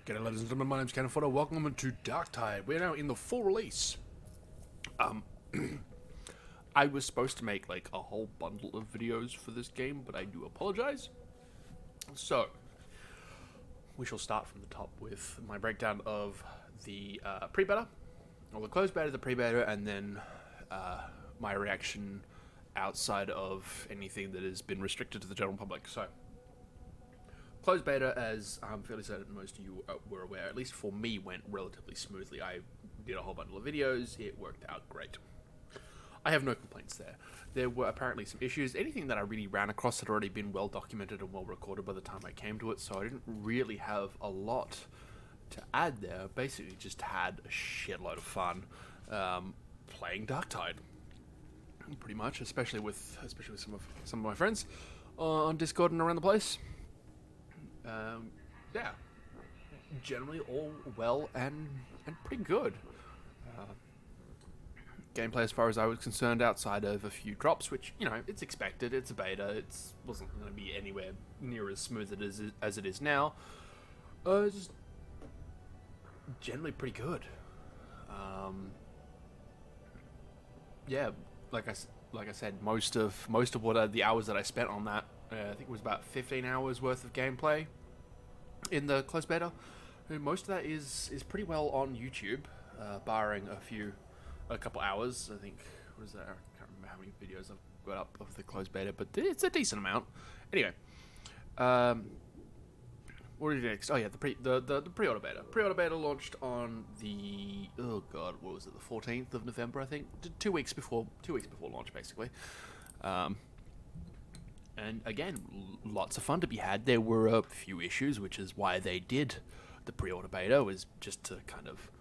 G'day ladies and gentlemen, my name's Ken Fodder. Welcome to Darktide. We're now in the full release. I was supposed to make like a whole bundle of videos for this game, but I do apologize. So, we shall start from the top with my breakdown of the pre-beta, or the closed beta, the pre-beta, and then my reaction outside of anything that has been restricted to the general public. So, closed beta, as I'm fairly certain most of you were aware, at least for me, went relatively smoothly. I did a whole bundle of videos. It worked out great. I have no complaints there. There were apparently some issues. Anything that I really ran across had already been well documented and well recorded by the time I came to it, so I didn't really have a lot to add there. Basically just had a shitload of fun playing Darktide. Pretty much, especially with some of my friends on Discord and around the place. Yeah, generally all well and pretty good. Gameplay, as far as I was concerned, outside of a few drops, which, you know, it's expected. It's a beta. It wasn't going to be anywhere near as smooth as it is now. Just generally pretty good. Yeah, like I said, most of what the hours that I spent on that, I think it was about 15 hours worth of gameplay in the closed beta. And most of that is pretty well on YouTube, barring a couple hours. I think, what is that? I can't remember how many videos I've got up of the closed beta, but it's a decent amount. Anyway, what did we do next? Oh yeah, the pre-order beta. Pre-order beta launched on the, oh god, what was it? The 14th of November, I think. 2 weeks before launch, basically. And again, lots of fun to be had. There were a few issues, which is why they did the pre-order beta, was just to kind of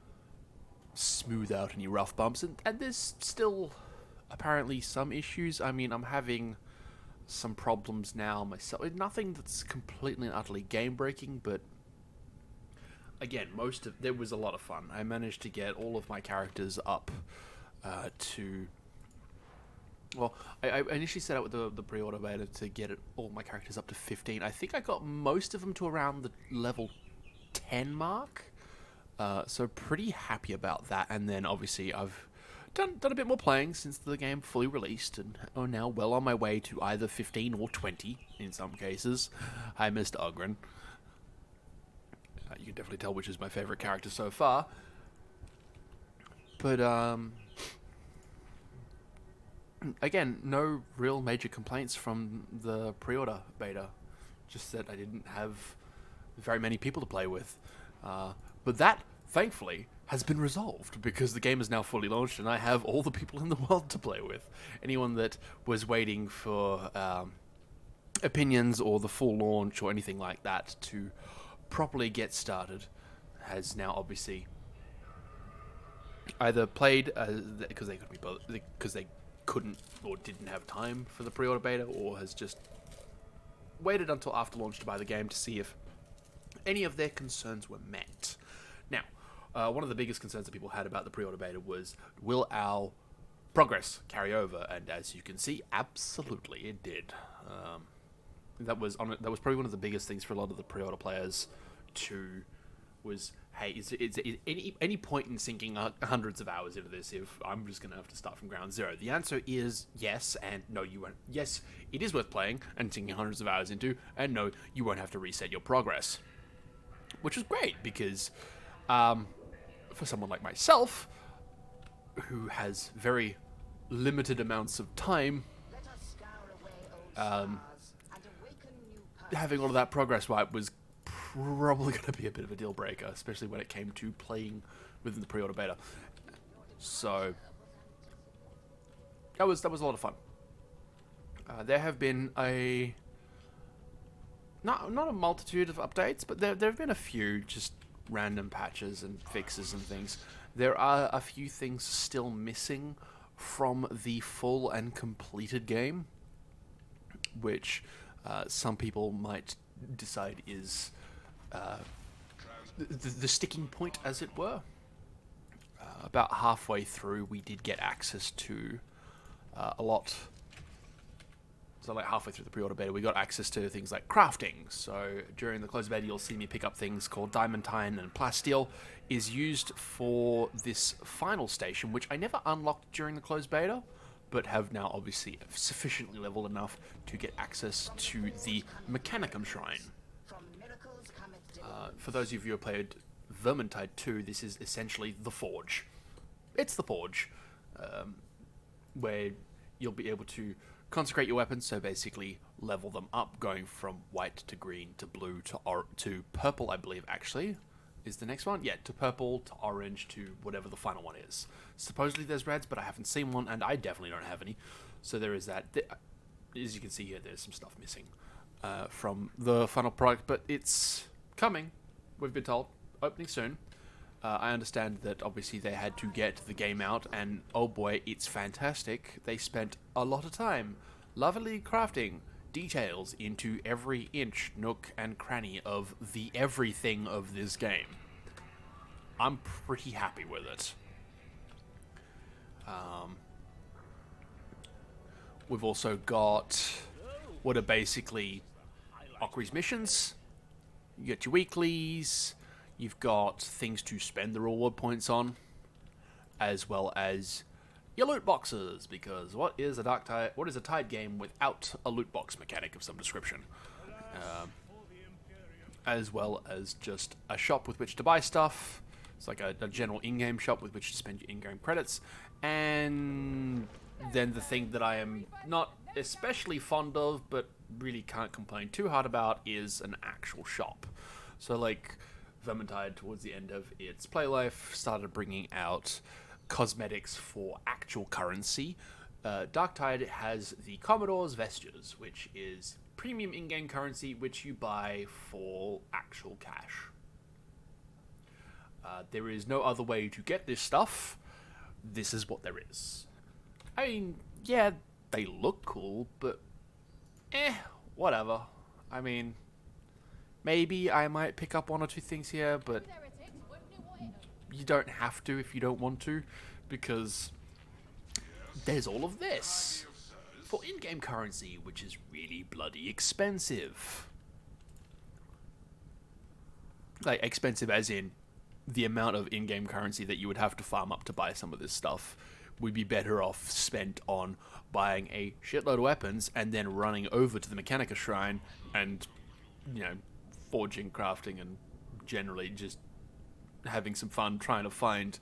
smooth out any rough bumps. And there's still apparently some issues. I mean, I'm having some problems now myself. Nothing that's completely and utterly game-breaking, but again, there was a lot of fun. I managed to get all of my characters up to... Well, I initially set out with the pre-order beta to get all my characters up to 15. I think I got most of them to around the level 10 mark. So pretty happy about that. And then obviously I've done a bit more playing since the game fully released, and are now well on my way to either 15 or 20 in some cases. Hi, Mr. Ogren. You can definitely tell which is my favorite character so far. But again, no real major complaints from the pre-order beta. Just that I didn't have very many people to play with. But that, thankfully, has been resolved, because the game is now fully launched and I have all the people in the world to play with. Anyone that was waiting for opinions or the full launch or anything like that to properly get started has now obviously either played because they couldn't or didn't have time for the pre-order beta, or has just waited until after launch to buy the game to see if any of their concerns were met. Now, one of the biggest concerns that people had about the pre-order beta was, will our progress carry over? And as you can see, absolutely it did. That was probably one of the biggest things for a lot of the pre-order players was, hey, is any point in sinking hundreds of hours into this if I'm just going to have to start from ground zero? The answer is yes, and no, you won't. Yes, it is worth playing and sinking hundreds of hours into, and no, you won't have to reset your progress. Which is great, because for someone like myself, who has very limited amounts of time, having all of that progress wipe was probably going to be a bit of a deal breaker, especially when it came to playing within the pre-order beta. So that was a lot of fun. There have been not a multitude of updates, but there have been a few just random patches and fixes and things. There are a few things still missing from the full and completed game, which some people might decide is the sticking point, as it were. About halfway through, we did get access to a lot So like halfway through the pre-order beta, we got access to things like crafting. So during the closed beta, you'll see me pick up things called Diamantine and Plasteel, is used for this final station, which I never unlocked during the closed beta, but have now obviously sufficiently leveled enough to get access to the Mechanicum Shrine. For those of you who have played Vermintide 2, this is essentially the Forge. It's the Forge, where you'll be able to consecrate your weapons, so basically level them up, going from white to green to blue to purple, I believe, actually, is the next one. Yeah, to purple, to orange, to whatever the final one is. Supposedly there's reds, but I haven't seen one, and I definitely don't have any. So there is that. As you can see here, there's some stuff missing from the final product, but it's coming, we've been told. Opening soon. I understand that obviously they had to get the game out, and oh boy, it's fantastic. They spent a lot of time lovingly crafting details into every inch, nook, and cranny of the everything of this game. I'm pretty happy with it. We've also got what are basically Okri's missions. You get your weeklies. You've got things to spend the reward points on, as well as your loot boxes, because what is a Tide game without a loot box mechanic of some description? As well as just a shop with which to buy stuff. It's like a general in-game shop with which to spend your in-game credits. And then the thing that I am not especially fond of, but really can't complain too hard about, is an actual shop. So like Vermintide, towards the end of its play life, started bringing out cosmetics for actual currency. Darktide has the Commodore's Vestures, which is premium in-game currency which you buy for actual cash. There is no other way to get this stuff. This is what there is. I mean, yeah, they look cool, but whatever. I mean, maybe I might pick up one or two things here, but you don't have to if you don't want to, because there's all of this for in-game currency, which is really bloody expensive. Like, expensive as in the amount of in-game currency that you would have to farm up to buy some of this stuff would be better off spent on buying a shitload of weapons and then running over to the Mechanica Shrine and, you know, forging, crafting, and generally just having some fun trying to find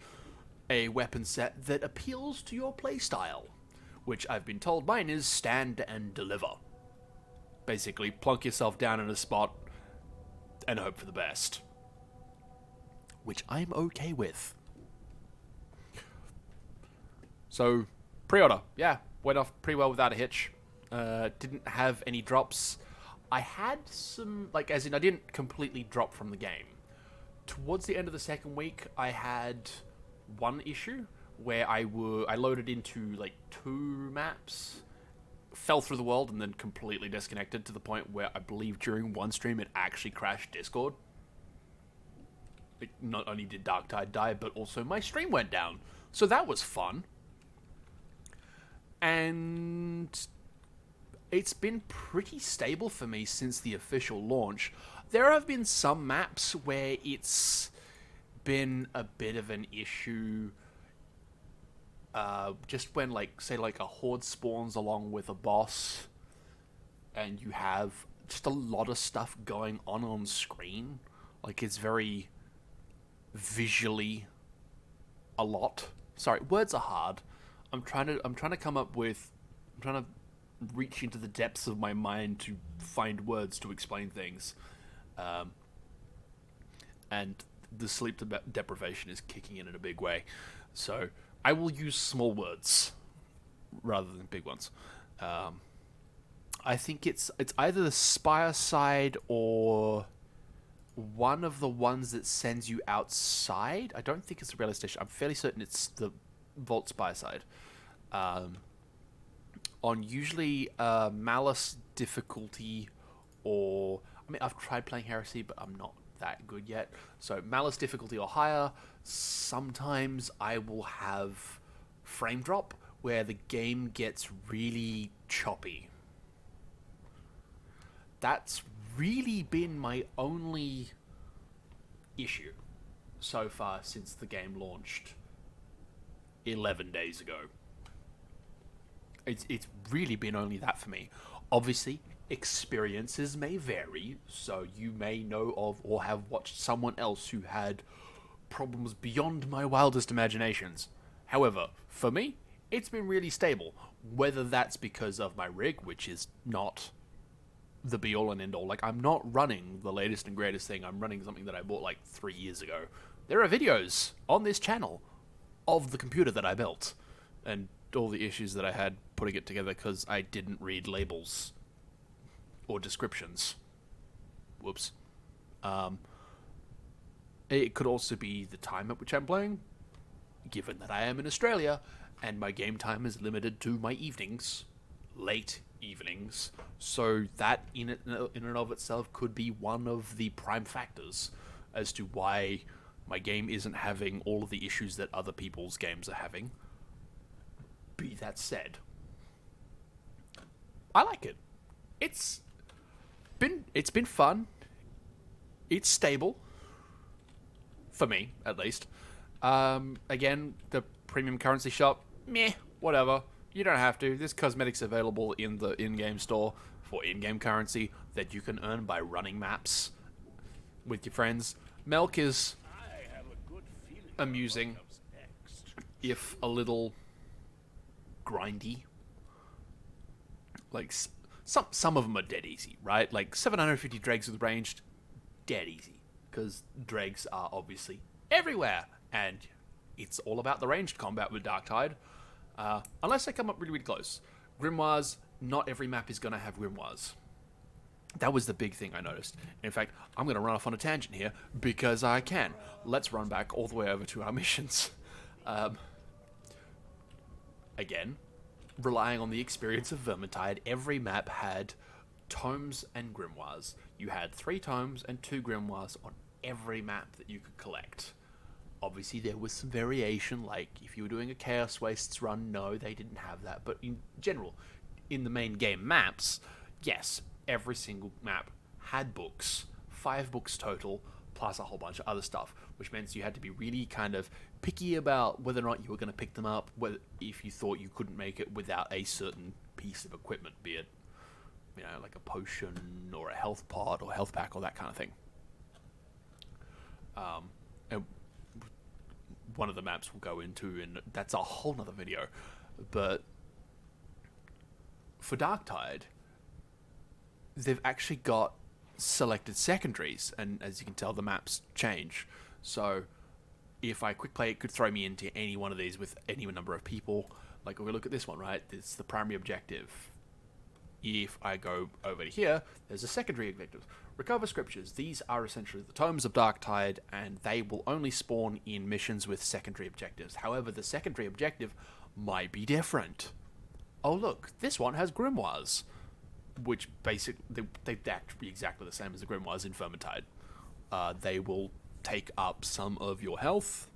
a weapon set that appeals to your playstyle, which I've been told mine is stand and deliver. Basically, plunk yourself down in a spot and hope for the best, which I'm okay with. So, pre-order, yeah, went off pretty well without a hitch. Didn't have any drops. I had some, like, as in I didn't completely drop from the game. Towards the end of the second week, I had one issue where I loaded into, like, 2 maps, fell through the world, and then completely disconnected to the point where I believe during one stream it actually crashed Discord. Not only did Darktide die, but also my stream went down. So that was fun. And it's been pretty stable for me since the official launch. There have been some maps where it's been a bit of an issue. Just when, like, say, like a horde spawns along with a boss, and you have just a lot of stuff going on screen. Like, it's very visually a lot. Sorry, words are hard. I'm trying to come up with, I'm trying to reach into the depths of my mind to find words to explain things. And the sleep deprivation is kicking in a big way. So I will use small words rather than big ones. I think it's either the Spire side or one of the ones that sends you outside. I don't think it's the railway station. I'm fairly certain it's the Vault Spire side. On usually Malice difficulty, or I mean, I've tried playing Heresy, but I'm not that good yet. So Malice difficulty or higher. Sometimes I will have frame drop where the game gets really choppy. that's really been my only issue so far since the game launched 11 days ago. It's really been only that for me. Obviously, experiences may vary, so you may know of or have watched someone else who had problems beyond my wildest imaginations. However, for me, it's been really stable. Whether that's because of my rig, which is not the be-all and end-all. Like, I'm not running the latest and greatest thing. I'm running something that I bought like 3 years ago. There are videos on this channel of the computer that I built, and all the issues that I had putting it together because I didn't read labels or descriptions. Whoops. It could also be the time at which I'm playing, given that I am in Australia, and my game time is limited to my evenings, late evenings, so that in and of itself could be one of the prime factors as to why my game isn't having all of the issues that other people's games are having. Be that said, I like it. It's been fun. It's stable. For me, at least. Again, the premium currency shop, meh, whatever. You don't have to. There's cosmetics available in the in-game store for in-game currency that you can earn by running maps with your friends. Melk is amusing, if a little grindy. Like, some of them are dead easy, right? Like, 750 dregs with ranged, dead easy. Because dregs are obviously everywhere, and it's all about the ranged combat with Darktide. Unless they come up really, really close. Grimoires, not every map is going to have grimoires. That was the big thing I noticed. In fact, I'm going to run off on a tangent here, because I can. Let's run back all the way over to our missions. Again, relying on the experience of Vermintide, every map had tomes and grimoires. You had 3 tomes and 2 grimoires on every map that you could collect. Obviously, there was some variation, like if you were doing a Chaos Wastes run, no, they didn't have that. But in general, in the main game maps, yes, every single map had books, 5 books total, plus a whole bunch of other stuff, which meant you had to be really kind of picky about whether or not you were going to pick them up, whether if you thought you couldn't make it without a certain piece of equipment, be it, you know, like a potion or a health pod or health pack or that kind of thing. And one of the maps we'll go into, and that's a whole nother video. But for Darktide, they've actually got selected secondaries, and as you can tell, the maps change. So if I quick play, it could throw me into any one of these with any number of people. Like, if we look at this one, right? It's the primary objective. If I go over to here, there's a secondary objective. Recover scriptures. These are essentially the tomes of Darktide, and they will only spawn in missions with secondary objectives. However, the secondary objective might be different. Oh look, this one has grimoires, which basically they act to be exactly the same as the grimoires in Vermintide. They will take up some of your health,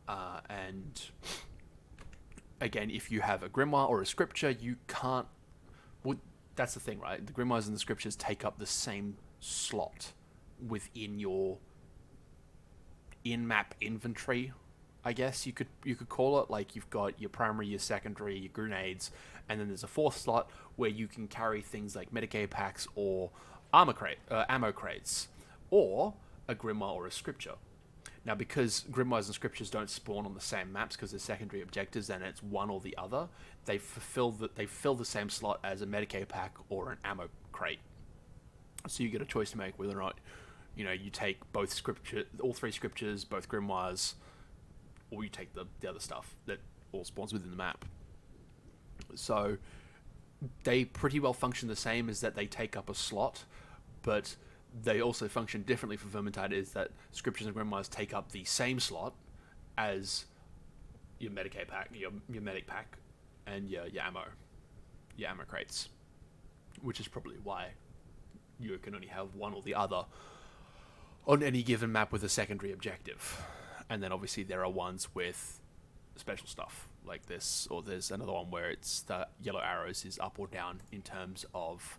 and again, if you have a grimoire or a scripture, you can't. Well, that's the thing, right? The grimoires and the scriptures take up the same slot within your in-map inventory, I guess you could call it. Like, you've got your primary, your secondary, your grenades, and then there's a 4th slot where you can carry things like Medicaid packs or ammo crates, or a grimoire or a scripture. Now, because grimoires and scriptures don't spawn on the same maps because they're secondary objectives and it's one or the other, they fill the same slot as a Medicaid pack or an ammo crate. So you get a choice to make whether or not, you know, you take both all 3 scriptures, both grimoires, or you take the other stuff that all spawns within the map. So they pretty well function the same, as that they take up a slot, but they also function differently for Vermintide, is that scriptures and grimoires take up the same slot as your Medicaid pack, your medic pack, and your ammo crates, which is probably why you can only have one or the other on any given map with a secondary objective. And then obviously there are ones with special stuff like this, or there's another one where it's the yellow arrows is up or down in terms of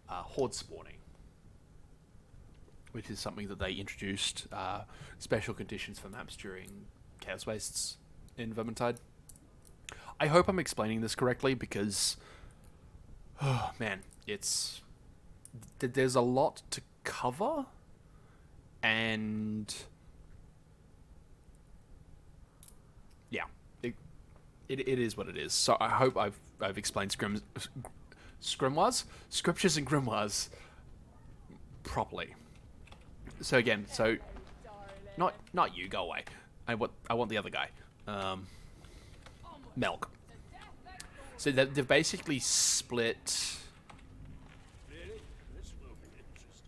horde spawning, which is something that they introduced special conditions for maps during Chaos Wastes in Vermintide. I hope I'm explaining this correctly because, oh man, there's a lot to cover, and yeah, it is what it is. So I hope I've explained scriptures and grimoires properly. So again, not you, go away. I want the other guy, Milk. So they've basically split.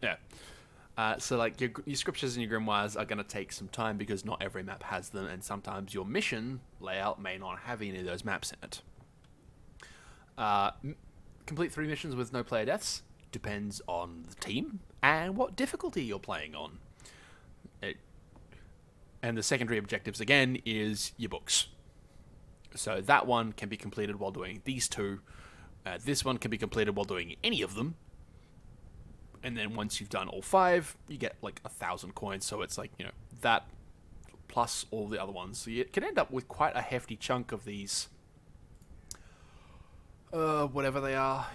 Yeah. So like your scriptures and your grimoires are going to take some time because not every map has them, and sometimes your mission layout may not have any of those maps in it. Complete 3 missions with no player deaths depends on the team and what difficulty you're playing on. And the secondary objectives again is your books. So that one can be completed while doing these 2. This one can be completed while doing any of them. And then once you've done all 5, you get like 1,000 coins. So it's like, that plus all the other ones. So you can end up with quite a hefty chunk of these, whatever they are,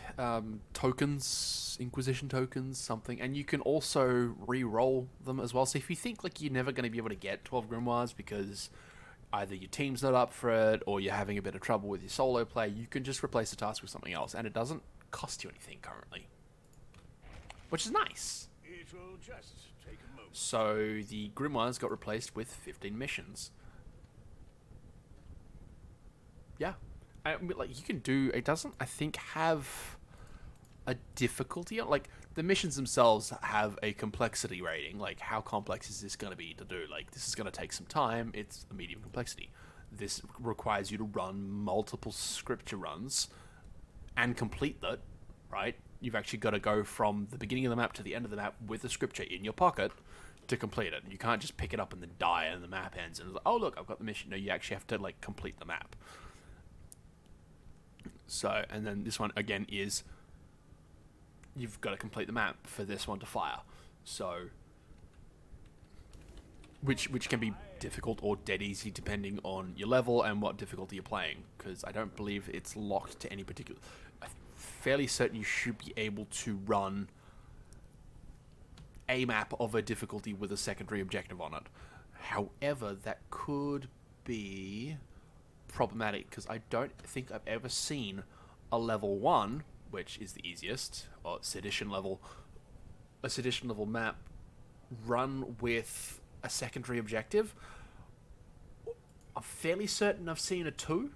tokens, Inquisition tokens, something. And you can also re-roll them as well. So if you think like you're never going to be able to get 12 grimoires because either your team's not up for it or you're having a bit of trouble with your solo play, you can just replace the task with something else, and it doesn't cost you anything currently, which is nice. It will just take a moment. So the grimoires got replaced with 15 missions. Yeah, I mean, like you can do. It doesn't, I think, have a difficulty. Like the missions themselves have a complexity rating. Like how complex is this going to be to do? Like this is going to take some time. It's a medium complexity. This requires you to run multiple scripture runs and complete that. Right? You've actually got to go from the beginning of the map to the end of the map with the scripture in your pocket to complete it. You can't just pick it up and then die and the map ends and it's like, oh look, I've got the mission. No, you actually have to like complete the map. So, and then this one again is you've got to complete the map for this one to fire. So, which can be difficult or dead easy depending on your level and what difficulty you're playing. Because I don't believe it's locked to any particular. I'm fairly certain you should be able to run a map of a difficulty with a secondary objective on it. However, that could be problematic because I don't think I've ever seen a level 1, which is the easiest, or sedition level map run with a secondary objective. I'm fairly certain I've seen a 2,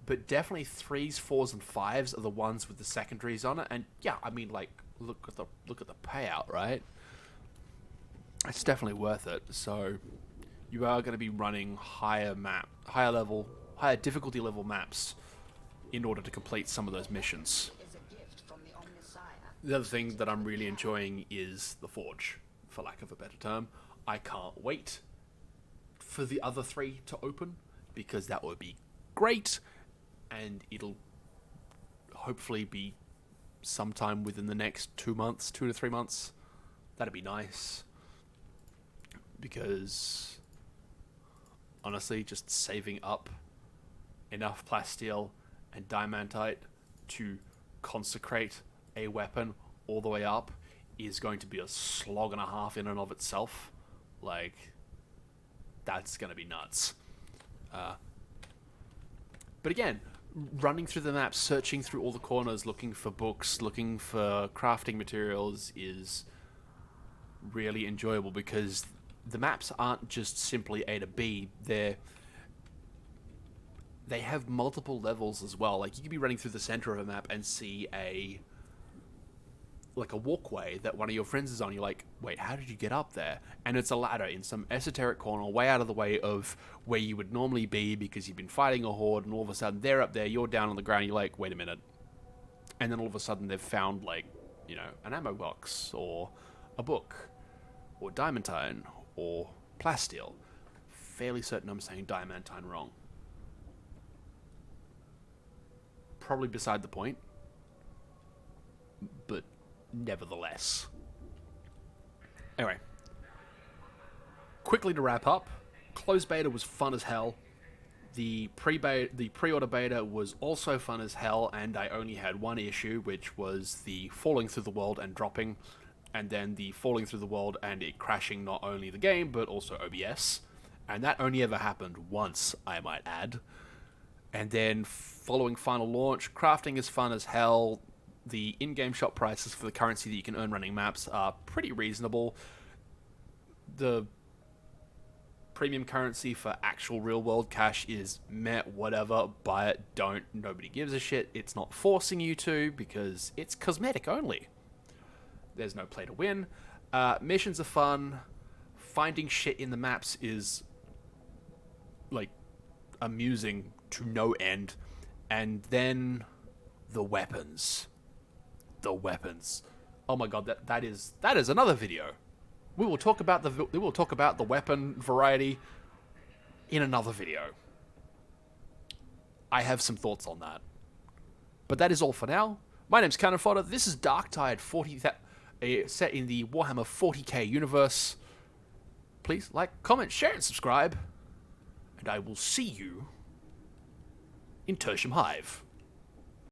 but definitely 3s, 4s, and 5s are the ones with the secondaries on it. And yeah, I mean, like look at the payout, right? It's definitely worth it. So you are going to be running higher difficulty level maps in order to complete some of those missions. The other thing that I'm really enjoying is the Forge, for lack of a better term. I can't wait for the other 3 to open, because that would be great, and it'll hopefully be sometime within the next 2 to 3 months. That'd be nice, because honestly, just saving up enough plasteel and diamantite to consecrate a weapon all the way up is going to be a slog and a half in and of itself. Like, that's going to be nuts. But again, running through the map, searching through all the corners, looking for books, looking for crafting materials is really enjoyable, because the maps aren't just simply A to B. They have multiple levels as well. Like, you could be running through the center of a map and see a walkway that one of your friends is on. You're like, wait, how did you get up there? And it's a ladder in some esoteric corner, way out of the way of where you would normally be, because you've been fighting a horde, and all of a sudden they're up there, you're down on the ground, you're like, wait a minute. And then all of a sudden they've found, like, an ammo box, or a book, or diamantine, or plasteel. Fairly certain I'm saying diamantine wrong. Probably beside the point. But nevertheless. Anyway, quickly to wrap up, closed beta was fun as hell. The pre-order beta was also fun as hell, and I only had one issue, which was the falling through the world and dropping, and then the falling through the world and it crashing not only the game, but also OBS. And that only ever happened once, I might add. And then, following final launch, crafting is fun as hell. The in-game shop prices for the currency that you can earn running maps are pretty reasonable. The premium currency for actual real-world cash is meh, whatever, buy it, don't, nobody gives a shit. It's not forcing you to, because it's cosmetic only. There's no play to win. Missions are fun. Finding shit in the maps is, like, amusing to no end. And then the weapons. The weapons. Oh my god, that is another video. We will talk about the weapon variety in another video. I have some thoughts on that. But that is all for now. My name's Cannon Fodder. This is Darktide 40, set in the Warhammer 40K universe. Please like, comment, share, and subscribe. And I will see you in Tertium Hive.